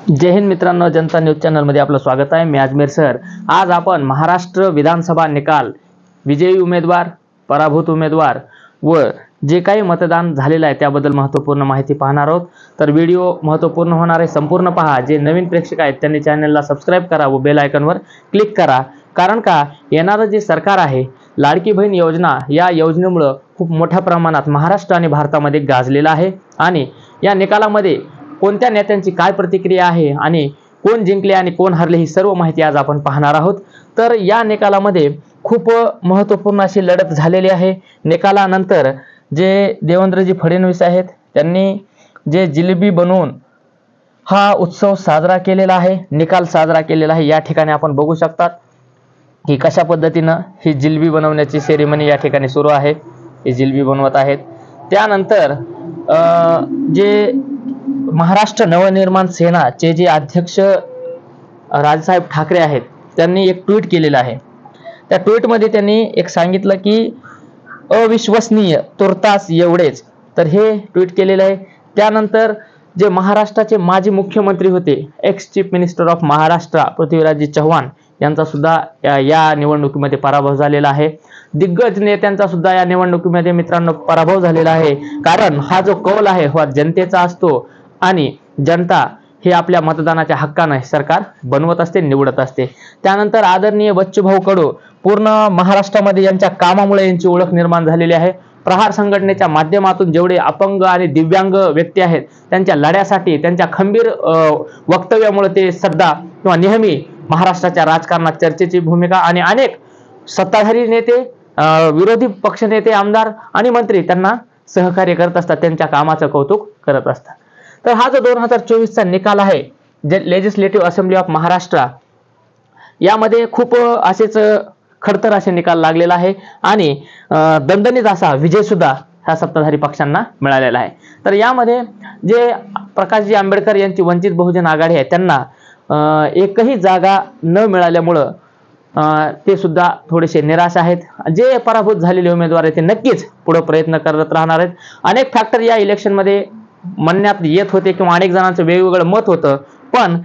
जय हिंद मित्रांनो, जनता news channel मध्ये आपलं स्वागत आहे। मी अजमेर सर। आज आपण महाराष्ट्र विधानसभा निकाल, विजयी उमेदवार, पराभूत उमेदवार व जे काही मतदान झालेलं आहे त्याबद्दल महत्त्वपूर्ण माहिती पाहणार आहोत। तर व्हिडिओ महत्त्वपूर्ण होणार आहे, संपूर्ण पहा। जे नवीन प्रेक्षक आहेत त्यांनी चॅनलला सबस्क्राइब करा व बेल आयकॉनवर क्लिक करा, कारण का येणारे जे सरकार आहे लाडकी बहीण योजना, या योजनेमुळे खूप मोठ्या प्रमाणात महाराष्ट्र आणि भारतामध्ये गाजलेला आहे। आणि या निकालामध्ये कोणत्या नेत्यांची काय प्रतिक्रिया आहे आणि कोण जिंकले आणि कोण हरले ही सर्व माहिती आज आपण पाहणार आहोत। तर या निकालामध्ये खूप महत्त्वपूर्ण अशी लढत झालेली आहे। निकालानंतर जे देवेंद्रजी फडणवीस आहेत त्यांनी जे जिलेबी बनवून हा उत्सव साजरा केलेला आहे, निकाल साजरा केलेला आहे। या ठिकाणी आपण बघू शकतात की कशा पद्धतीने ही जिलेबी बनवण्याची सेरेमनी या ठिकाणी सुरू आहे। ही जिलेबी बनवत आहेत। त्यानंतर जे महाराष्ट्र नवनिर्माण सेनाचे जे अध्यक्ष राजसाहेब ठाकरे आहेत त्यांनी एक ट्विट केलेलं आहे। त्या ट्विटमध्ये त्यांनी एक सांगितलं की अविश्वसनीय, तुर्तास एवढेच। तर हे ट्विट केलेलं आहे। त्यानंतर जे महाराष्ट्राचे माजी मुख्यमंत्री होते, ex chief minister of Maharashtra Prithviraj Chavan यांचा सुद्धा या निवडणुकीमध्ये पराभव झालेला आहे। दिग्गज नेत्यांचा सुद्धा या निवडणुकीमध्ये मित्रांनो पराभव झालेला आहे, कारण हा जो कौल आहे हा जनतेचा असतो आणि जनता हे आपल्या मतदानाच्या हक्काने सरकार बनवत असते, निवडत असते। त्यानंतर आदरणीय बच्चूभाऊ कडू पूर्ण महाराष्ट्रामध्ये यांच्या कामामुळे यांची ओळख निर्माण झालेली आहे। प्रहार संघटनेच्या माध्यमातून जेवढे अपंग आणि दिव्यांग व्यक्ती आहेत त्यांच्या लढ्यासाठी, त्यांच्या खंबीर वक्तव्यामुळे ते सध्या किंवा नेहमी महाराष्ट्राच्या राजकारणात चर्चेची भूमिका आणि अनेक सत्ताधारी नेते, विरोधी पक्ष नेते, आमदार आणि मंत्री त्यांना सहकार्य करत असतात, त्यांच्या कामाचं कौतुक करत असतात। तर हा जो 2024 चा निकाल आहे जे लेजिस्लेटिव्ह असेंब्ली ऑफ महाराष्ट्र, यामध्ये खूप असेच खडतर असे निकाल लागलेला आहे आणि दणदणीत असा विजय सुद्धा ह्या सत्ताधारी पक्षांना मिळालेला आहे। तर यामध्ये जे प्रकाशजी आंबेडकर यांची वंचित बहुजन आघाडी आहे त्यांना एकही जागा न मिळाल्यामुळे ते सुद्धा थोडेसे निराश आहेत। जे पराभूत झालेले उमेदवार आहेत ते नक्कीच पुढे प्रयत्न करत राहणार आहेत। अनेक फॅक्टर या इलेक्शन मध्ये म्हणण्यात येत होते किंवा अनेक जणांचं वेगवेगळं मत होतं, पण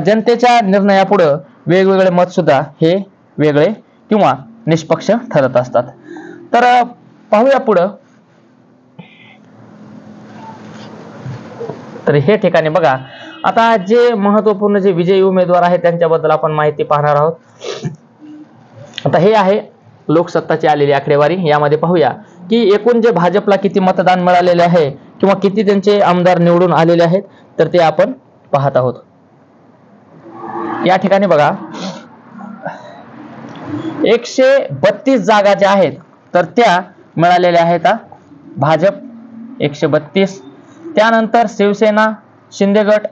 जनतेच्या निर्णयापुढे वेगवेगळे मत सुद्धा हे वेगळे किंवा निष्पक्ष ठरत असतात। तर पाहूया पुढे। तर हे ठिकाणी बघा, आता जे महत्त्वपूर्ण जे विजयी उमेदवार आहेत त्यांच्याबद्दल आपण माहिती पाहणार आहोत। आता हे आहे लोकसत्ताची आलेली आकडेवारी। यामध्ये पाहूया की एकूण जे भाजपला किती मतदान मिळालेले आहे किंवा किती त्यांचे आमदार निवडून आलेले आहेत, तर ते आपण पाहत आहोत। या ठिकाणी बघा 132 जागा ज्या आहेत तर त्या मिळालेल्या आहेत भाजप 132। त्यानंतर शिवसेना, शिंदे गट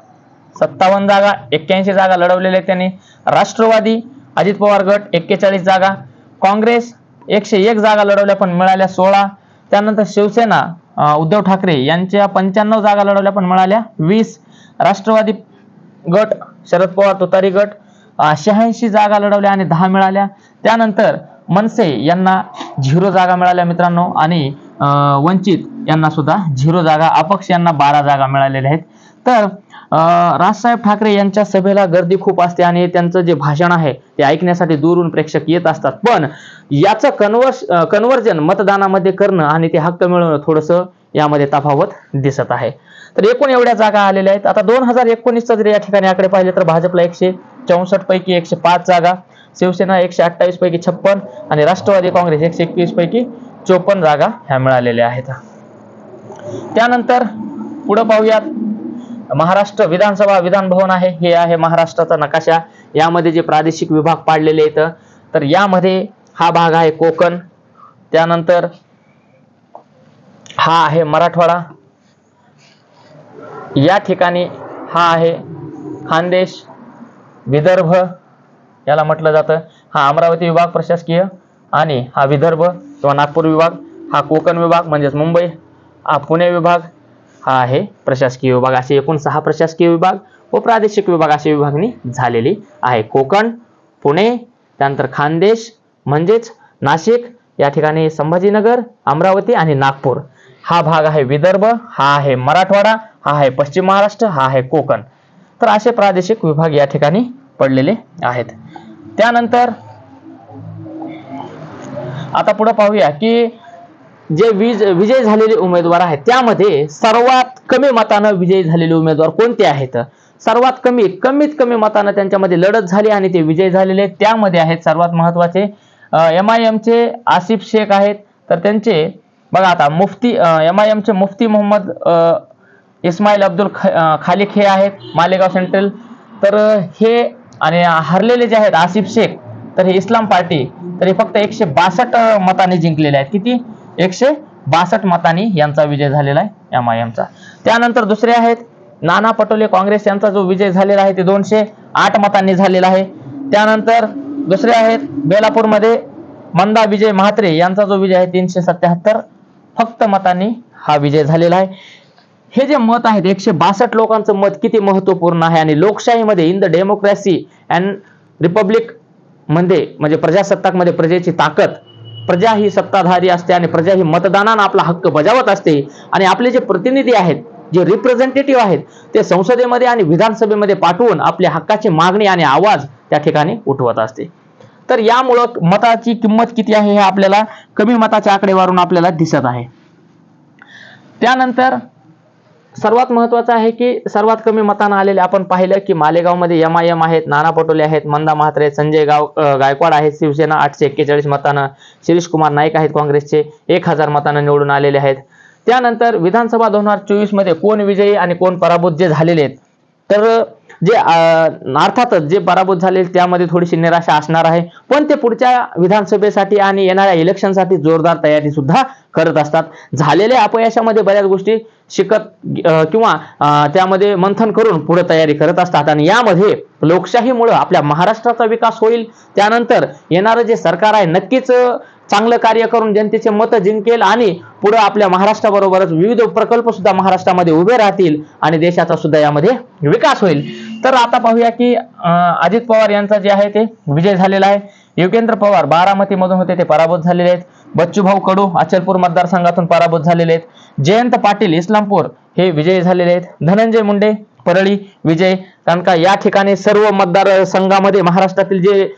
57 जागा, 81 जागा लढवलेल्या आहेत त्यांनी। राष्ट्रवादी अजित पवार गट 41 जागा, काँग्रेस 101 जागा लढवल्या पण मिळाल्या 16। त्यानंतर शिवसेना उद्धव ठाकरे यांच्या 95 जागा लढवल्या पण मिळाल्या 20। राष्ट्रवादी गट शरद पवार तुतारी गट 86 जागा लढवल्या आणि 10 मिळाल्या। त्यानंतर मनसे यांना 0 जागा मिळाल्या मित्रांनो, आणि वंचित यांना सुद्धा 0 जागा, अपक्ष यांना 12 जागा मिळालेल्या आहेत। तर राजसाहेब ठाकरे यांच्या सभेला गर्दी खूप असते आणि त्यांचं जे भाषण आहे ते ऐकण्यासाठी दूरहून प्रेक्षक येत असतात, पण याचं कन्वर्जन मतदानामध्ये करणं आणि ते हक्क मिळवणं थोडंसं यामध्ये तफावत दिसत आहे। तर एकूण एवढ्या जागा आलेल्या आहेत। आता 2019 जर या ठिकाणी आकडे पाहिले तर भाजपला 164 पैकी 105 जागा, शिवसेना 128 पैकी 56 आणि राष्ट्रवादी काँग्रेस 121 पैकी 54 जागा ह्या मिळालेल्या आहेत। त्यानंतर पुढे पाहूयात, महाराष्ट्र विधानसभा विधान भवन आहे, हे आहे महाराष्ट्राचा नकाशा। यामध्ये जे प्रादेशिक विभाग पाडलेले आहेत, तर यामध्ये हा भाग आहे कोकण, त्यानंतर हा आहे मराठवाडा, या ठिकाणी हा आहे खानदेश, विदर्भ याला म्हटलं जातं, हा अमरावती विभाग प्रशासकीय, आणि हा विदर्भ किंवा नागपूर विभाग, हा कोकण विभाग म्हणजेच मुंबई, हा पुणे विभाग, हा आहे प्रशासकीय विभाग। असे एकूण 6 प्रशासकीय विभाग व प्रादेशिक विभाग अशी विभागणी झालेली आहे। कोकण, पुणे, त्यानंतर खानदेश म्हणजेच नाशिक, या ठिकाणी संभाजीनगर, अमरावती आणि नागपूर हा भाग आहे विदर्भ, हा आहे मराठवाडा, हा आहे पश्चिम महाराष्ट्र, हा आहे कोकण। तर असे प्रादेशिक विभाग या ठिकाणी पडलेले आहेत. त्यानंतर आता पुढे पाहूया की जे विजय झालेले उमेदवार आहेत त्यामध्ये सर्वात कमी मतानं विजयी झालेले उमेदवार कोणते आहेत? सर्वात कमीत कमी मतानं त्यांच्यामध्ये लढत झाली आणि ते विजयी झालेले त्यामध्ये आहेत सर्वात महत्वाचे MIM चे आसिफ शेख आहेत. तर त्यांचे बघा आता मुफ्ती MIM चे मुफ्ती मोहम्मद इस्माईल अब्दुल खालिक हे आहेत मालेगाव सेंट्रल. तर हे आणि हरलेले जे आहेत आसिफ शेख तर हे इस्लाम पार्टी तर हे फक्त 162 मतांनी जिंकलेले आहेत. किती? 162 मतांनी यांचा विजय झालेला आहे MIM चा. त्यानंतर दुसरे आहेत नाना पटोले काँग्रेस यांचा जो विजय झालेला आहे ते 208 मतांनी झालेला आहे. त्यानंतर दुसरे आहेत बेलापूरमध्ये मंदा विजय म्हात्रे यांचा जो विजय आहे 377 फक्त मतांनी हा विजय झालेला आहे. हे जे मत आहेत 162 लोकांचं मत किती महत्वपूर्ण आहे आणि लोकशाहीमध्ये in the democracy and Republic मध्ये म्हणजे प्रजासत्ताक मध्ये प्रजेची ताकद, प्रजा ही सत्ताधारी असते आणि प्रजा ही मतदानानं आपला हक्क बजावत असते आणि आपले जे प्रतिनिधी आहेत जे रिप्रेझेंटेटिव्ह आहेत ते संसदेमध्ये आणि विधानसभेमध्ये पाठवून आपल्या हक्काची मागणी आणि आवाज त्या ठिकाणी उठवत असते. तर यामुळं मताची किंमत किती आहे हे आपल्याला कमी मताच्या आकडेवारून आपल्याला दिसत आहे. त्यानंतर सर्वात महत्वाचं आहे की सर्वात कमी मतांना आलेले आपण पाहिलं की मालेगावमध्ये MIM आहेत, नाना पटोले आहेत, मंदा म्हात्रे, संजय गायकवाड आहेत शिवसेना 841 मतांना, शिरीष कुमार नाईक आहेत काँग्रेसचे 1000 मतांना निवडून आलेले आहेत. त्यानंतर विधानसभा 2024 मध्ये कोण विजयी आणि कोण पराभूत जे झालेले आहेत तर जे अर्थातच जे पराभूत झाले त्यामध्ये थोडीशी निराशा असणार आहे पण ते पुढच्या विधानसभेसाठी आणि येणाऱ्या इलेक्शनसाठी जोरदार तयारी सुद्धा करत असतात. झालेल्या अपयशामध्ये बऱ्याच गोष्टी शिकत किंवा त्यामध्ये मंथन करून पुढे तयारी करत असतात आणि यामध्ये लोकशाहीमुळे आपल्या महाराष्ट्राचा विकास होईल. त्यानंतर येणारं जे सरकार आहे नक्कीच चांगलं कार्य करून जनतेचे मत जिंकेल आणि पुढे आपल्या महाराष्ट्राबरोबरच विविध प्रकल्प सुद्धा महाराष्ट्रामध्ये उभे राहतील आणि देशाचा सुद्धा यामध्ये विकास होईल. तर आता पाहूया की अजित पवार यांचा जे आहे ते विजय झालेला आहे. योगेंद्र पवार बारामती मधून होते ते पराभूत झालेले आहेत. बच्चूभाऊ कडू अचलपूर मतदारसंघातून पराभूत झालेले आहेत. जयंत पाटील इस्लामपूर हे विजयी झालेले आहेत. धनंजय मुंडे परळी विजय, कारण का या ठिकाणी सर्व मतदारसंघामध्ये महाराष्ट्रातील जे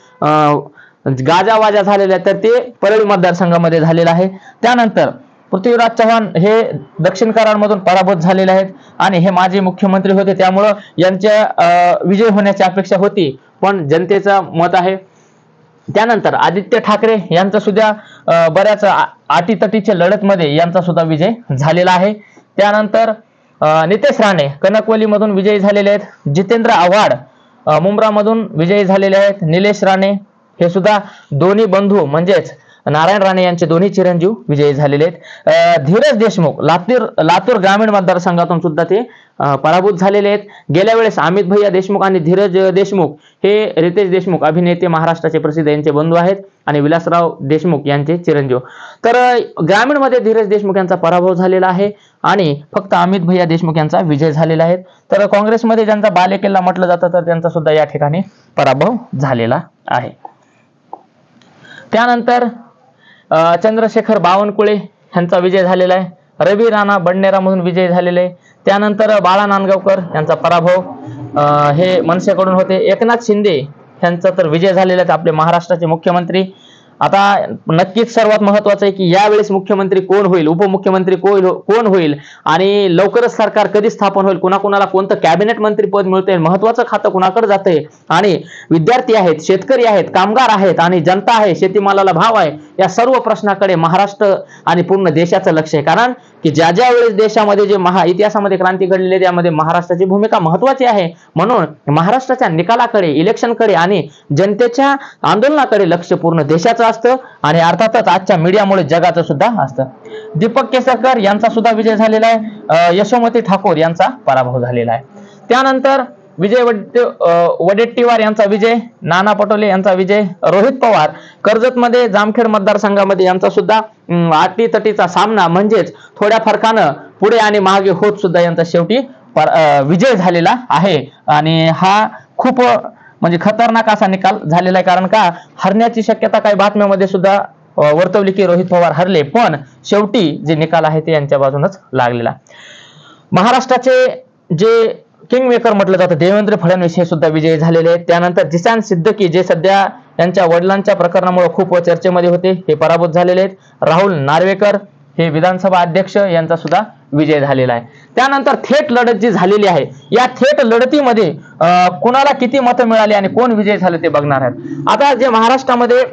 गाजावाजा झालेले तर ते परळी मतदारसंघामध्ये झालेला आहे. त्यानंतर पृथ्वीराज चव्हाण हे दक्षिण कराडमधून पराभूत झालेले आहेत आणि हे माजी मुख्यमंत्री होते त्यामुळे यांच्या विजय होण्याची अपेक्षा होती पण जनतेचं मत आहे. त्यानंतर आदित्य ठाकरे यांचा सुद्धा बऱ्याच आटीतटीच्या लढतमध्ये यांचा सुद्धा विजय झालेला आहे. त्यानंतर नितेश राणे कनकवलीमधून विजयी झालेले आहेत. जितेंद्र आव्हाड मुंब्रामधून विजयी झालेले आहेत. निलेश राणे हे सुद्धा दोन्ही बंधू म्हणजेच नारायण राणे यांचे दोन्ही चिरंजीव विजयी झालेले आहेत. धीरज देशमुख लातूर ग्रामीण मतदारसंघातून सुद्धा ते पराभूत झालेले आहेत. गेल्या वेळेस अमित भैया देशमुख आणि धीरज देशमुख हे रितेश देशमुख अभिनेते महाराष्ट्राचे प्रसिद्ध यांचे बंधू आहेत आणि विलासराव देशमुख यांचे चिरंजीव. तर ग्रामीण मध्ये धीरज देशमुख यांचा पराभव झालेला आहे आणि फक्त अमित भैया देशमुख यांचा विजय झालेला आहे. तर काँग्रेसमध्ये ज्यांचा बालेकिल्ला म्हटलं जातं तर त्यांचा सुद्धा या ठिकाणी पराभव झालेला आहे. त्यानंतर चंद्रशेखर बावनकुळे यांचा विजय झालेला आहे. रवी राणा बडनेरामधून विजय झालेले आहे. त्यानंतर बाळा नांदगावकर यांचा पराभव हे मनसेकडून होते. एकनाथ शिंदे यांचा तर विजय झालेला आहे आपले महाराष्ट्राचे मुख्यमंत्री. आता नक्कीच सर्वात महत्वाचं आहे की यावेळेस मुख्यमंत्री कोण होईल, उपमुख्यमंत्री कोण होईल आणि लवकरच सरकार कधी स्थापन होईल, कुणाकुणाला कोणतं कॅबिनेट मंत्री पद मिळते, महत्वाचं खातं कुणाकडे जाते आणि विद्यार्थी आहेत, शेतकरी आहेत, कामगार आहेत आणि जनता आहे, शेतीमालाला भाव आहे, या सर्व प्रश्नाकडे महाराष्ट्र आणि पूर्ण देशाचं लक्ष आहे. कारण की ज्या ज्या वेळेस देशामध्ये जे इतिहासामध्ये क्रांती घडलेली आहे त्यामध्ये महाराष्ट्राची भूमिका महत्वाची आहे. म्हणून महाराष्ट्राच्या निकालाकडे, इलेक्शनकडे आणि जनतेच्या आंदोलनाकडे लक्ष पूर्ण देशाचं असतं आणि अर्थातच आजच्या मीडियामुळे जगाचं सुद्धा असतं. दीपक केसरकर यांचा सुद्धा विजय झालेला आहे. यशोमती ठाकूर यांचा पराभव झालेला आहे. त्यानंतर विजय वडेट्टीवार यांचा विजय, नाना पटोले यांचा विजय, रोहित पवार कर्जतमध्ये जामखेड मतदारसंघामध्ये यांचा सुद्धा अटीतटीचा सामना म्हणजेच थोड्या फरकानं पुढे आणि मागे होत सुद्धा यांचा शेवटी विजय झालेला आहे आणि हा खूप म्हणजे खतरनाक असा निकाल झालेला आहे. कारण का हरण्याची शक्यता काही बातम्यामध्ये सुद्धा वर्तवली की रोहित पवार हरले पण शेवटी जे निकाल आहे ते यांच्या बाजूनच लागलेला. महाराष्ट्राचे जे किंग मेकर म्हटलं जातं देवेंद्र फडणवीस हे सुद्धा विजयी झालेले आहेत. त्यानंतर जिशान सिद्दीकी जे सध्या यांच्या वडिलांच्या प्रकरणामुळे खूप चर्चेमध्ये होते, हे पराभूत झालेले आहेत. राहुल नार्वेकर हे विधानसभा अध्यक्ष यांचा सुद्धा विजय झालेला आहे. त्यानंतर थेट लढत जी झालेली आहे, या थेट लढतीमध्ये कुणाला किती मतं मिळाली आणि कोण विजय झाले ते बघणार आहेत. आता जे महाराष्ट्रामध्ये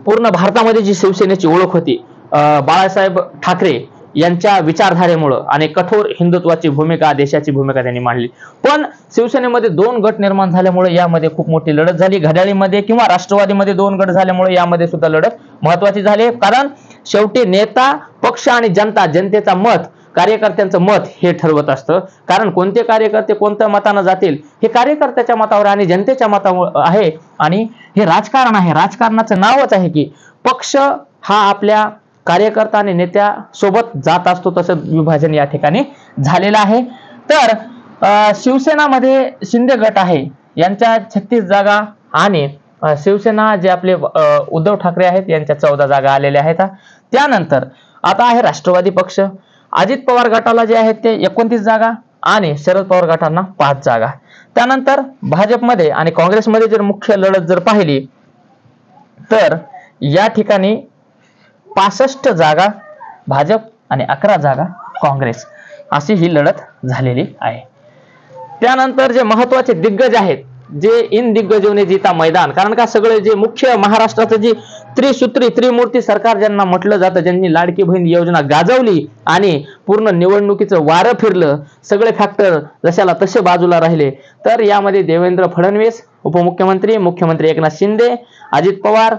पूर्ण भारतामध्ये जी शिवसेनेची ओळख होती बाळासाहेब ठाकरे यांच्या विचारधारेमुळं आणि कठोर हिंदुत्वाची भूमिका, देशाची भूमिका त्यांनी मांडली. पण शिवसेनेमध्ये 2 गट निर्माण झाल्यामुळे यामध्ये खूप मोठी लढत झाली. घड्याळीमध्ये किंवा राष्ट्रवादीमध्ये 2 गट झाल्यामुळे यामध्ये सुद्धा लढत महत्वाची झाली. कारण शेवटी नेता, पक्ष आणि जनता, जनतेचा मत, कार्यकर्त्यांचं मत हे ठरवत असतं. कारण कोणते कार्यकर्ते कोणत्या मतानं जातील हे कार्यकर्त्याच्या मतावर आणि जनतेच्या मतावर आहे. आणि हे राजकारण आहे, राजकारणाचं नावच आहे की पक्ष हा आपल्या कार्यकर्ता आणि नेत्या सोबत जात असतो. तसं विभाजन या ठिकाणी झालेलं आहे. तर शिवसेनामध्ये शिंदे गट आहे, यांच्या 36 जागा आणि शिवसेना जे आपले उद्धव ठाकरे आहेत यांच्या 14 जागा आलेल्या आहेत. त्यानंतर आता आहे राष्ट्रवादी पक्ष, अजित पवार गटाला जे आहेत ते 29 जागा आणि शरद पवार गटांना 5 जागा. त्यानंतर भाजपमध्ये आणि काँग्रेसमध्ये जर मुख्य लढत जर पाहिली तर या ठिकाणी 65 जागा भाजप आणि 11 जागा काँग्रेस अशी ही लढत झालेली आहे. त्यानंतर जे महत्वाचे दिग्गज आहेत, जे इन दिग्गजोने जीता मैदान, कारण का सगळे जे मुख्य महाराष्ट्राचं जी त्रिसूत्री त्रिमूर्ती सरकार ज्यांना म्हटलं जातं, ज्यांनी लाडकी बहीण योजना गाजवली आणि पूर्ण निवडणुकीचं वारं फिरलं, सगळे फॅक्टर जशाला तसे बाजूला राहिले, तर यामध्ये देवेंद्र फडणवीस उपमुख्यमंत्री, मुख्यमंत्री एकनाथ शिंदे, अजित पवार,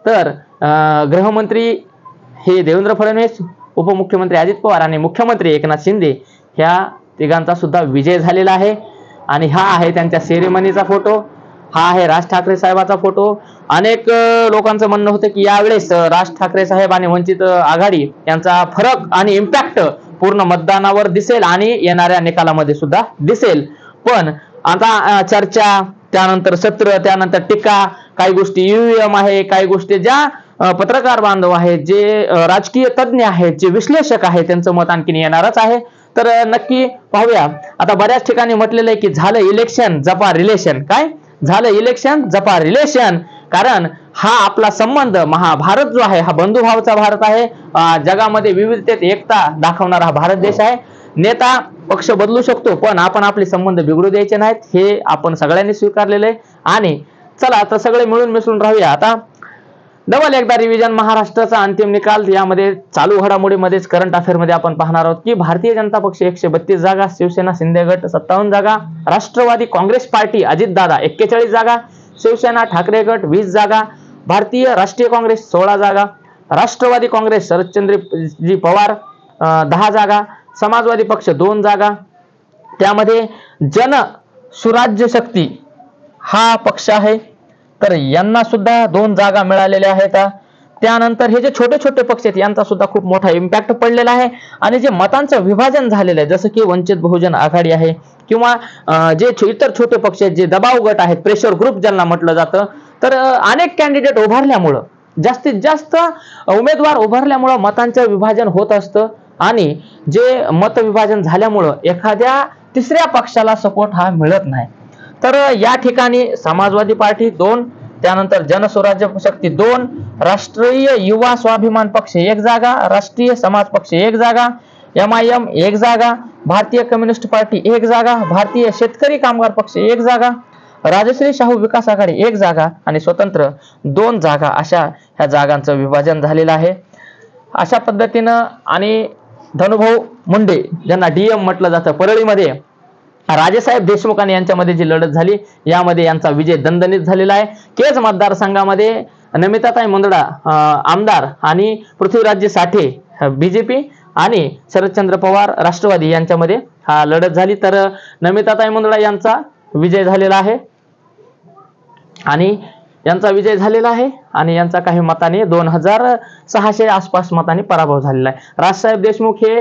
तर गृहमंत्री हे देवेंद्र फडणवीस, उपमुख्यमंत्री अजित पवार आणि मुख्यमंत्री एकनाथ शिंदे ह्या तिघांचा सुद्धा विजय झालेला आहे. आणि हा आहे त्यांच्या सेरेमनीचा फोटो, हा आहे राज ठाकरे साहेबाचा फोटो. अनेक लोकांचं म्हणणं होतं की यावेळेस राज ठाकरे साहेब आणि वंचित आघाडी यांचा फरक आणि इम्पॅक्ट पूर्ण मतदानावर दिसेल आणि येणाऱ्या निकालामध्ये सुद्धा दिसेल. पण आता चर्चा, त्यानंतर सत्र, त्यानंतर टीका, काही गोष्टी ईव्हीएम आहे, काही गोष्टी ज्या पत्रकार बांधव आहेत, जे राजकीय तज्ज्ञ आहेत, जे विश्लेषक आहेत, त्यांचं मत आणखीन येणारच आहे. तर नक्की पाहूया. आता बऱ्याच ठिकाणी म्हटलेलं आहे की झालं इलेक्शन जपा रिलेशन. काय झालं? इलेक्शन जपा रिलेशन. कारण हा आपला संबंध, महाभारत जो आहे हा बंधुभावाचा भारत आहे. जगामध्ये विविधतेत एकता दाखवणारा हा भारत देश आहे. नेता पक्ष बदलू शकतो, पण आपण आपले संबंध बिघडू द्यायचे नाहीत, हे आपण सगळ्यांनी स्वीकारलेलं आहे. आणि चला आता सगळे मिळून मिसळून राहूया. आता डबल एकदा रिव्हिजन, महाराष्ट्राचा अंतिम निकाल, यामध्ये चालू घडामोडीमध्येच करंट अफेअर मध्ये आपण पाहणार आहोत की भारतीय जनता पक्ष 132 जागा, शिवसेना शिंदे गट 57 जागा, राष्ट्रवादी काँग्रेस पार्टी अजितदादा 41 जागा, शिवसेना ठाकरे गट 20 जागा, भारतीय राष्ट्रीय काँग्रेस 16 जागा, राष्ट्रवादी काँग्रेस शरदचंद्रजी पवार 10 जागा, समाजवादी पक्ष 2 जागा. त्यामध्ये जन सुराज्य शक्ती हा पक्ष आहे, तर यांना सुद्धा 2 जागा मिळालेल्या आहेत. त्यानंतर हे जे छोटे छोटे पक्ष आहेत यांचा सुद्धा खूप मोठा इम्पॅक्ट पडलेला आहे. आणि जे मतांचं विभाजन झालेलं आहे, जसं की वंचित बहुजन आघाडी आहे किंवा जे इतर छोटे पक्ष आहेत, जे दबाव गट आहेत, प्रेशर ग्रुप ज्यांना म्हटलं जातं, तर अनेक कॅन्डिडेट उभारल्यामुळं, जास्तीत जास्त उमेदवार उभारल्यामुळं मतांचं विभाजन होत असतं. आणि जे मत विभाजन झाल्यामुळं एखाद्या तिसऱ्या पक्षाला सपोर्ट हा मिळत नाही. तर या ठिकाणी समाजवादी पार्टी 2, त्यानंतर जनस्वराज्य शक्ती 2, राष्ट्रीय युवा स्वाभिमान पक्ष 1 जागा, राष्ट्रीय समाज पक्ष 1 जागा, MIM 1 जागा, भारतीय कम्युनिस्ट पार्टी 1 जागा, भारतीय शेतकरी कामगार पक्ष 1 जागा, राजश्री शाहू विकास आघाडी 1 जागा आणि स्वतंत्र 2 जागा, अशा ह्या जागांचं विभाजन झालेलं आहे. अशा पद्धतीनं आणि धनुभाऊ मुंडे ज्यांना DM म्हटलं जातं, परळीमध्ये राजेसाहेब देशमुख आणि यांच्यामध्ये जी लढत झाली, यामध्ये यांचा विजय दणदणीत झालेला आहे. केज मतदारसंघामध्ये नमिताताई मुंदडा आमदार आणि पृथ्वीराज साठे BJP आणि शरदचंद्र पवार राष्ट्रवादी यांच्यामध्ये हा लढत झाली. तर नमिताताई मुंदडा यांचा विजय झालेला आहे आणि यांचा काही मताने 2600 आसपास मतांनी पराभव झालेला आहे. राजसाहेब देशमुख हे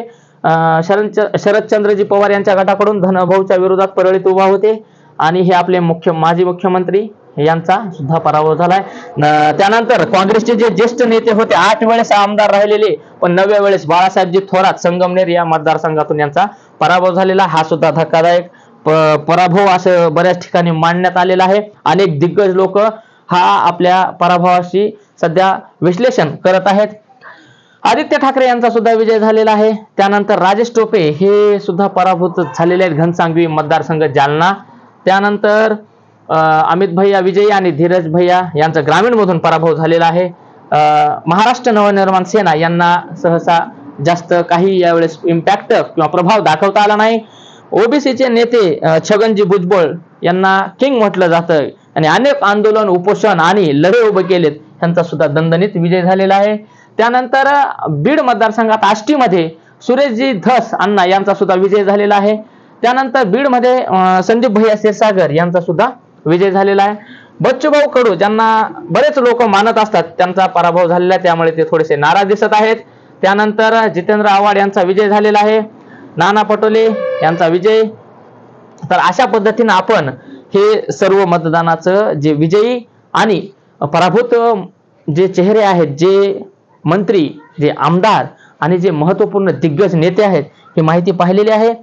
शरदचंद्रजी पवार यांच्या गटाकडून धनभाऊच्या विरोधात परळीत उभा होते आणि हे आपले माजी मुख्यमंत्री यांचा सुद्धा पराभव झालाय. त्यानंतर काँग्रेसचे जे ज्येष्ठ नेते होते, 8 वेळेस आमदार राहिलेले, पण 9व्या वेळेस बाळासाहेबजी थोरात संगमनेर या मतदारसंघातून यांचा पराभव झालेला, हा सुद्धा धक्कादायक पराभव असं बऱ्याच ठिकाणी मांडण्यात आलेलं आहे. अनेक दिग्गज लोक हा आपल्या पराभवाशी सध्या विश्लेषण करत आहेत. आदित्य ठाकरे यांचा सुद्धा विजय झालेला आहे. त्यानंतर राजेश टोपे हे सुद्धा पराभूत झालेले आहेत, घनसांगवी मतदारसंघ जालना. त्यानंतर अमित भैया विजयी आणि धीरज भैया यांचा ग्रामीण मधून पराभव झालेला आहे. महाराष्ट्र नवनिर्माण सेना यांना सहसा जास्त काही यावेळेस इम्पॅक्ट किंवा प्रभाव दाखवता आला नाही. ओबीसीचे नेते छगनजी भुजबळ यांना किंग म्हटलं जातं आणि अनेक आंदोलन, उपोषण आणि लढे उभे केलेत, त्यांचा सुद्धा दणदणीत विजय झालेला आहे. त्यानंतर बीड मतदारसंघात आष्टीमध्ये सुरेशजी धस अण्णा यांचा सुद्धा विजय झालेला आहे. त्यानंतर बीडमध्ये संदीप भैया क्षीरसागर यांचा सुद्धा विजय झालेला आहे. बच्चूभाऊ कडू ज्यांना बरेच लोक मानत असतात त्यांचा पराभव झालेला आहे, त्यामुळे ते थोडेसे नाराज दिसत आहेत. त्यानंतर जितेंद्र आव्हाड यांचा विजय झालेला आहे. नाना पटोले यांचा विजय. तर अशा पद्धतीने आपण हे सर्व मतदानाचं जे विजयी आणि पराभूत जे चेहरे आहेत, जे मंत्री, जे आमदार आणि जे महत्वपूर्ण दिग्गज नेते आहेत, ही माहिती पाहिलेली आहे.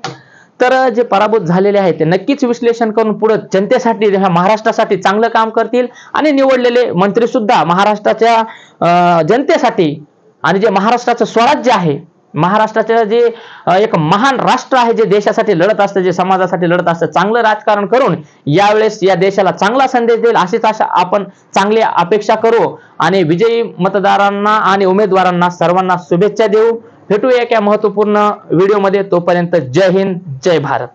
तर जे पराभूत झालेले आहेत ते नक्कीच विश्लेषण करून पुढे जनतेसाठी, महाराष्ट्रासाठी चांगलं काम करतील आणि निवडलेले मंत्री सुद्धा महाराष्ट्राच्या जनतेसाठी आणि जे महाराष्ट्राचं स्वराज्य आहे, महाराष्ट्राचं जे एक महान राष्ट्र आहे, जे देशासाठी लढत असतं, जे समाजासाठी लढत असतं, चांगलं राजकारण करून यावेळेस या देशाला चांगला संदेश देईल अशीच आशा आपण चांगली अपेक्षा करू आणि विजयी मतदारांना आणि उमेदवारांना सर्वांना शुभेच्छा देऊ. भेटूया एका महत्वपूर्ण व्हिडिओमध्ये. तोपर्यंत जय हिंद, जय भारत.